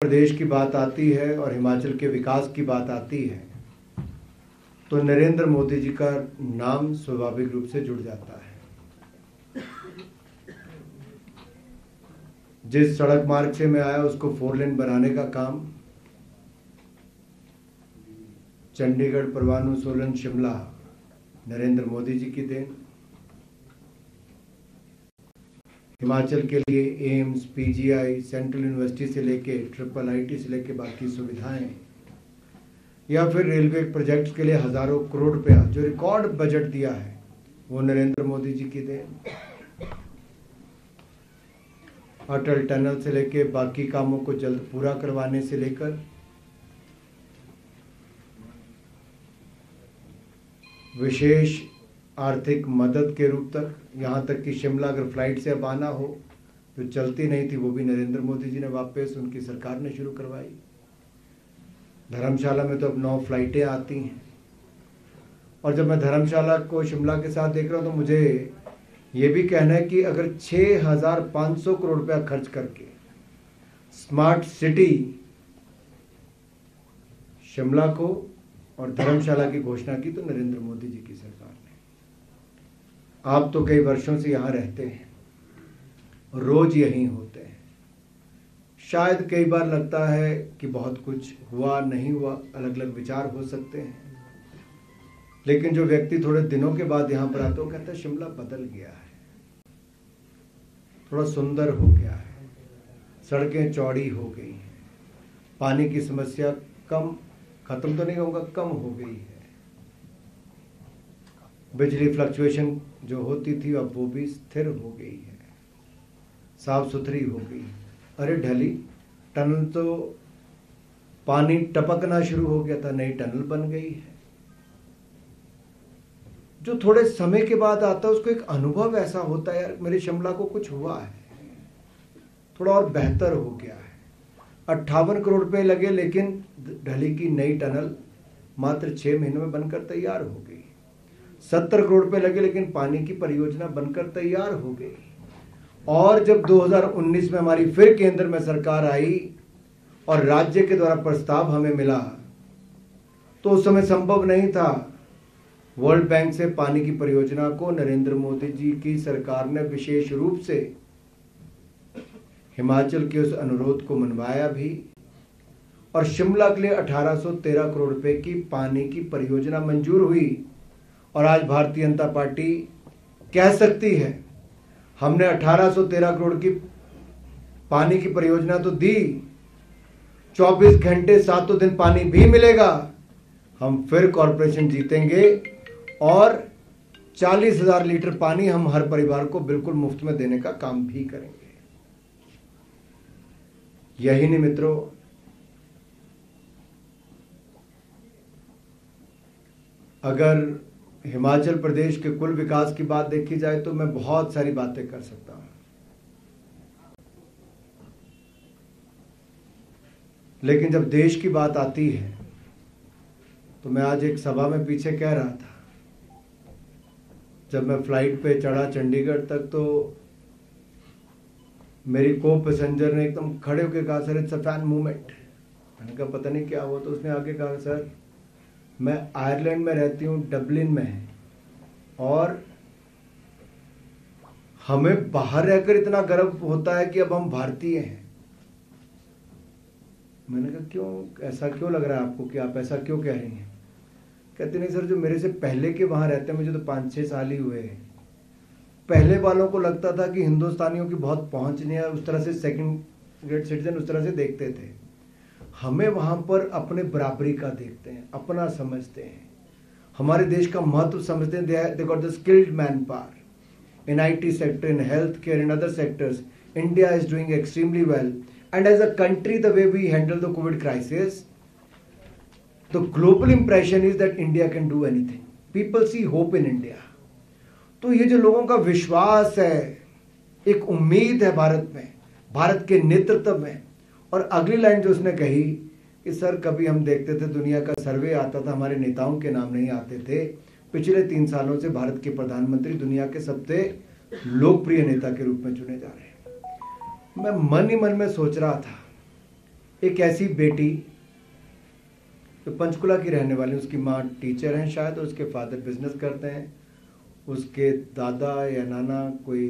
प्रदेश की बात आती है और हिमाचल के विकास की बात आती है तो नरेंद्र मोदी जी का नाम स्वाभाविक रूप से जुड़ जाता है। जिस सड़क मार्ग से मैं आया उसको 4 लेन बनाने का काम चंडीगढ़, परवाणु, सोलन, शिमला नरेंद्र मोदी जी की देन। हिमाचल के लिए एम्स, पीजीआई, सेंट्रल यूनिवर्सिटी से लेके IIIT से लेके बाकी सुविधाएं, या फिर रेलवे प्रोजेक्ट्स के लिए हजारों करोड़ रुपया जो रिकॉर्ड बजट दिया है वो नरेंद्र मोदी जी की देन। अटल टनल से लेके बाकी कामों को जल्द पूरा करवाने से लेकर विशेष आर्थिक मदद के रूप तक, यहाँ तक कि शिमला अगर फ्लाइट से अब आना हो जो चलती नहीं थी वो भी नरेंद्र मोदी जी ने वापस उनकी सरकार ने शुरू करवाई। धर्मशाला में तो अब 9 फ्लाइटें आती हैं। और जब मैं धर्मशाला को शिमला के साथ देख रहा हूँ तो मुझे ये भी कहना है कि अगर 6,500 करोड़ रुपया खर्च करके स्मार्ट सिटी शिमला को और धर्मशाला की घोषणा की तो नरेंद्र मोदी जी की सरकार ने। आप तो कई वर्षों से यहाँ रहते हैं, रोज यहीं होते हैं, शायद कई बार लगता है कि बहुत कुछ हुआ नहीं हुआ, अलग अलग विचार हो सकते हैं, लेकिन जो व्यक्ति थोड़े दिनों के बाद यहाँ पर आता है वो कहता है शिमला बदल गया है, थोड़ा सुंदर हो गया है, सड़कें चौड़ी हो गई हैं, पानी की समस्या कम, खत्म तो नहीं होगा, कम हो गई है, बिजली फ्लक्चुएशन जो होती थी अब वो भी स्थिर हो गई है, साफ सुथरी हो गई। अरे ढली टनल तो पानी टपकना शुरू हो गया था, नई टनल बन गई है। जो थोड़े समय के बाद आता है उसको एक अनुभव ऐसा होता है, यार मेरे शिमला को कुछ हुआ है, थोड़ा और बेहतर हो गया है। 58 करोड़ रुपए लगे लेकिन ढली की नई टनल मात्र 6 महीनों में बनकर तैयार हो गई। 70 करोड़ रुपए लगे लेकिन पानी की परियोजना बनकर तैयार हो गई। और जब 2019 में हमारी फिर केंद्र में सरकार आई और राज्य के द्वारा प्रस्ताव हमें मिला तो उस समय संभव नहीं था। वर्ल्ड बैंक से पानी की परियोजना को नरेंद्र मोदी जी की सरकार ने विशेष रूप से हिमाचल के उस अनुरोध को मनवाया भी और शिमला के लिए 1813 करोड़ रुपए की पानी की परियोजना मंजूर हुई। और आज भारतीय जनता पार्टी कह सकती है हमने 1813 करोड़ की पानी की परियोजना तो दी, 24 घंटे 7 दिन पानी भी मिलेगा, हम फिर कॉरपोरेशन जीतेंगे और 40,000 लीटर पानी हम हर परिवार को बिल्कुल मुफ्त में देने का काम भी करेंगे। यही नहीं मित्रों, अगर हिमाचल प्रदेश के कुल विकास की बात देखी जाए तो मैं बहुत सारी बातें कर सकता हूं, लेकिन जब देश की बात आती है तो मैं आज एक सभा में पीछे कह रहा था, जब मैं फ्लाइट पे चढ़ा चंडीगढ़ तक तो मेरी को पैसेंजर ने एकदम खड़े होकर कहा sir it's a fan movement. मैंने कहा पता नहीं क्या हुआ, तो उसने आगे कहा सर मैं आयरलैंड में रहती हूँ, डबलिन में है, और हमें बाहर रहकर इतना गर्व होता है कि अब हम भारतीय हैं। मैंने कहा क्यों, ऐसा क्यों लग रहा है आपको कि आप ऐसा क्यों कह रही हैं? कहते नहीं सर, जो मेरे से पहले के वहां रहते हैं, मुझे तो 5-6 साल ही हुए हैं, पहले वालों को लगता था कि हिंदुस्तानियों की बहुत पहुंच नहीं है, उस तरह से सेकंड ग्रेड सिटीजन उस तरह से देखते थे। हमें वहां पर अपने बराबरी का देखते हैं, अपना समझते हैं, हमारे देश का महत्व समझते हैं। They got the skilled man power in IT sector, in health care, in other sectors. India is doing extremely well, and as a country the way we handle the COVID crisis, the global impression is that India can do anything. People see hope in India. तो ये जो लोगों का विश्वास है, एक उम्मीद है भारत में, भारत के नेतृत्व में। और अगली लाइन जो उसने कही कि सर कभी हम देखते थे दुनिया का सर्वे आता था, हमारे नेताओं के नाम नहीं आते थे, पिछले 3 सालों से भारत के प्रधानमंत्री दुनिया के सबसे लोकप्रिय नेता के रूप में चुने जा रहे हैं। मैं मन ही मन में सोच रहा था एक ऐसी बेटी जो पंचकुला की रहने वाली, उसकी माँ टीचर हैं शायद, उसके फादर बिजनेस करते हैं, उसके दादा या नाना कोई,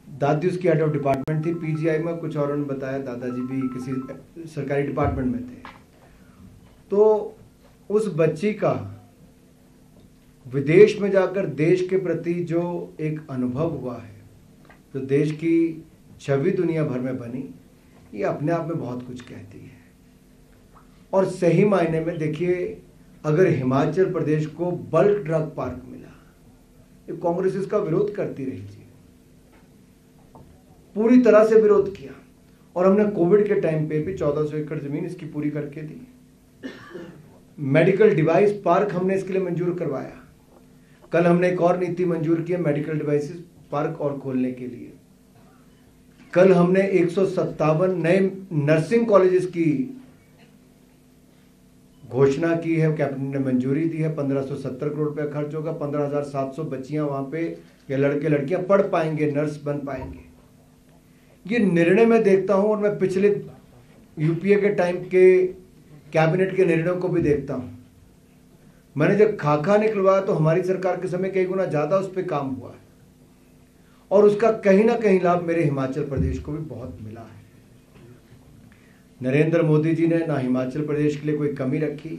दादी उसकी हेड ऑफ डिपार्टमेंट थी पीजीआई में कुछ, और उन्होंने बताया दादाजी भी किसी सरकारी डिपार्टमेंट में थे। तो उस बच्ची का विदेश में जाकर देश के प्रति जो एक अनुभव हुआ है, जो देश की छवि दुनिया भर में बनी, ये अपने आप में बहुत कुछ कहती है। और सही मायने में देखिए, अगर हिमाचल प्रदेश को बल्क ड्रग पार्क मिला, ये कांग्रेस इसका विरोध करती रही थी, पूरी तरह से विरोध किया, और हमने कोविड के टाइम पे भी 1400 एकड़ जमीन इसकी पूरी करके दी। मेडिकल डिवाइस पार्क हमने इसके लिए मंजूर करवाया। कल हमने एक और नीति मंजूर की है मेडिकल डिवाइसेस पार्क और खोलने के लिए। कल हमने 157 नए नर्सिंग कॉलेजेस की घोषणा की है, कैबिनेट ने मंजूरी दी है। 1570 करोड़ रुपया खर्च होगा, 15,700 बच्चियां वहां पे या लड़के लड़कियां पढ़ पाएंगे, नर्स बन पाएंगे। ये निर्णय मैं देखता हूं, और मैं पिछले यूपीए के टाइम के कैबिनेट के निर्णयों को भी देखता हूं। मैंने जब खाका निकलवाया तो हमारी सरकार के समय कई गुना ज्यादा उस पर काम हुआ है, और उसका कहीं ना कहीं लाभ मेरे हिमाचल प्रदेश को भी बहुत मिला है। नरेंद्र मोदी जी ने ना हिमाचल प्रदेश के लिए कोई कमी रखी,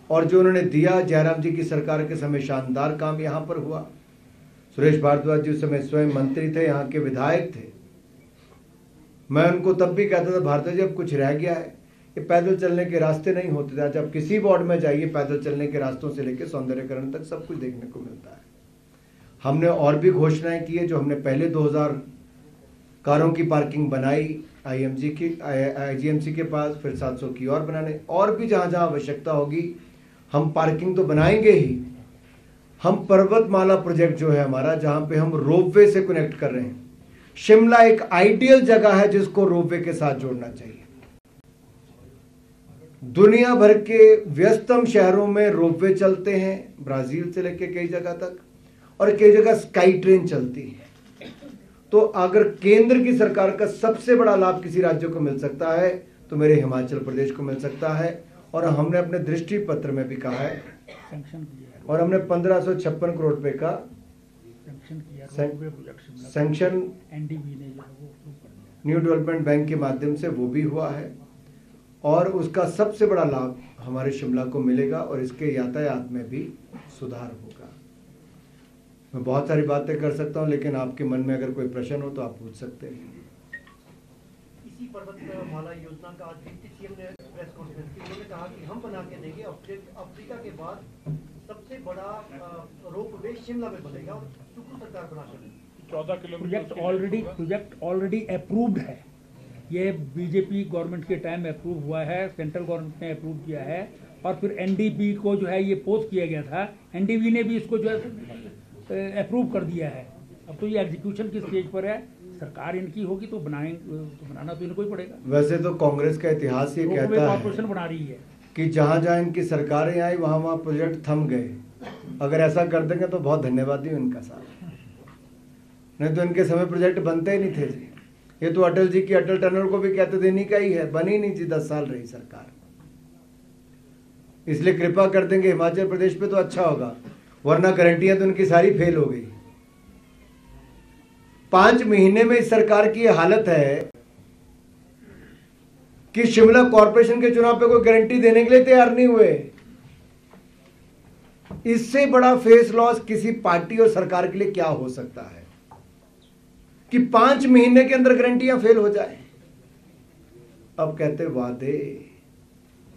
और जो उन्होंने दिया, जयराम जी की सरकार के समय शानदार काम यहां पर हुआ। सुरेश भारद्वाज जी उस समय स्वयं मंत्री थे, यहाँ के विधायक थे। मैं उनको तब भी कहता था, भारद्वाज जी अब कुछ रह गया है, ये पैदल चलने के रास्ते नहीं होते थे। आज आप किसी वार्ड में जाइए, पैदल चलने के रास्तों से लेकर सौंदर्यकरण तक सब कुछ देखने को मिलता है। हमने और भी घोषणाएं की है, जो हमने पहले 2000 कारों की पार्किंग बनाई आईजीएमसी के पास, फिर 700 की और बनाने, और भी जहां जहां आवश्यकता होगी हम पार्किंग तो बनाएंगे ही। हम पर्वतमाला प्रोजेक्ट जो है हमारा, जहां पे हम रोपवे से कनेक्ट कर रहे हैं, शिमला एक आइडियल जगह है जिसको रोपवे के साथ जोड़ना चाहिए। दुनिया भर के व्यस्तम शहरों में रोपवे चलते हैं, ब्राजील से लेकर कई जगह तक, और कई जगह स्काई ट्रेन चलती है। तो अगर केंद्र की सरकार का सबसे बड़ा लाभ किसी राज्य को मिल सकता है तो मेरे हिमाचल प्रदेश को मिल सकता है। और हमने अपने दृष्टि पत्र में भी कहा है, और हमने 1556 करोड़ रुपए का सैंक्शन न्यू डेवलपमेंट बैंक के माध्यम से वो भी हुआ है, और उसका सबसे बड़ा लाभ हमारे शिमला को मिलेगा, और इसके यातायात में भी सुधार होगा। मैं बहुत सारी बातें कर सकता हूं, लेकिन आपके मन में अगर कोई प्रश्न हो तो आप पूछ सकते हैं। इसी पर्वतमाला योजना का आज डिप्टी सीएम ने प्रेस कॉन्फ्रेंस की, उन्होंने कहा कि हम बना के देंगे, अफ्रीका के बाद सबसे बड़ा रोपवे शिमला में बनेगा, और सुकू सरकार बना के देगी। 14 किलोमीटर प्रोजेक्ट ऑलरेडी अप्रूव्ड है। ये बीजेपी गवर्नमेंट के टाइम में अप्रूव हुआ है, सेंट्रल गवर्नमेंट ने अप्रूव किया है, और फिर एनडीबी को जो है ये पोस्ट किया गया था, एनडीबी ने भी इसको जो है अप्रूव कर दिया है। अब तो ये एग्जीक्यूशन की स्टेज पर है, सरकार इनकी होगी तो बनाना तो इनको ही पड़ेगा। वैसे तो कांग्रेस का इतिहास ये कहता है कॉर्पोरेशन बना रही है कि जहां जहां इनकी सरकारें आई वहां वहां प्रोजेक्ट थम गए। अगर ऐसा कर देंगे तो बहुत धन्यवाद ही उनका साथ, नहीं तो इनके समय प्रोजेक्ट बनते ही नहीं थे जी। ये तो अटल जी की अटल टनल को भी कहते थे इन्हीं का ही है, बनी नहीं जी, 10 साल रही सरकार। इसलिए कृपा कर देंगे हिमाचल प्रदेश पे तो अच्छा होगा, वरना गारंटियां तो उनकी सारी फेल हो गई। 5 महीने में इस सरकार की हालत है कि शिमला कॉर्पोरेशन के चुनाव पे कोई गारंटी देने के लिए तैयार नहीं हुए। इससे बड़ा फेस लॉस किसी पार्टी और सरकार के लिए क्या हो सकता है कि 5 महीने के अंदर गारंटियां फेल हो जाए। अब कहते वादे,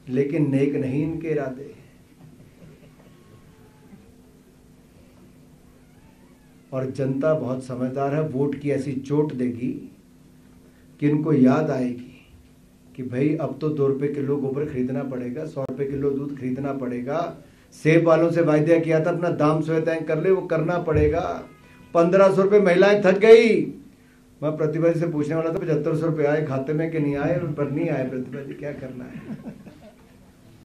लेकिन नेक नहीं इनके इरादे। और जनता बहुत समझदार है, वोट की ऐसी चोट देगी कि इनको याद आएगी कि भाई अब तो 2 रुपए किलो गोबर खरीदना पड़ेगा, 100 रुपए किलो दूध खरीदना पड़ेगा। सेब वालों से वायदा किया था अपना दाम स्वयं तय कर ले, वो करना पड़ेगा। 1500 रुपए महिलाएं थक गई। मैं प्रतिभा जी से पूछने वाला था 7500 रुपए आए खाते में कि नहीं आए, पर नहीं आए। प्रतिभा जी क्या करना है।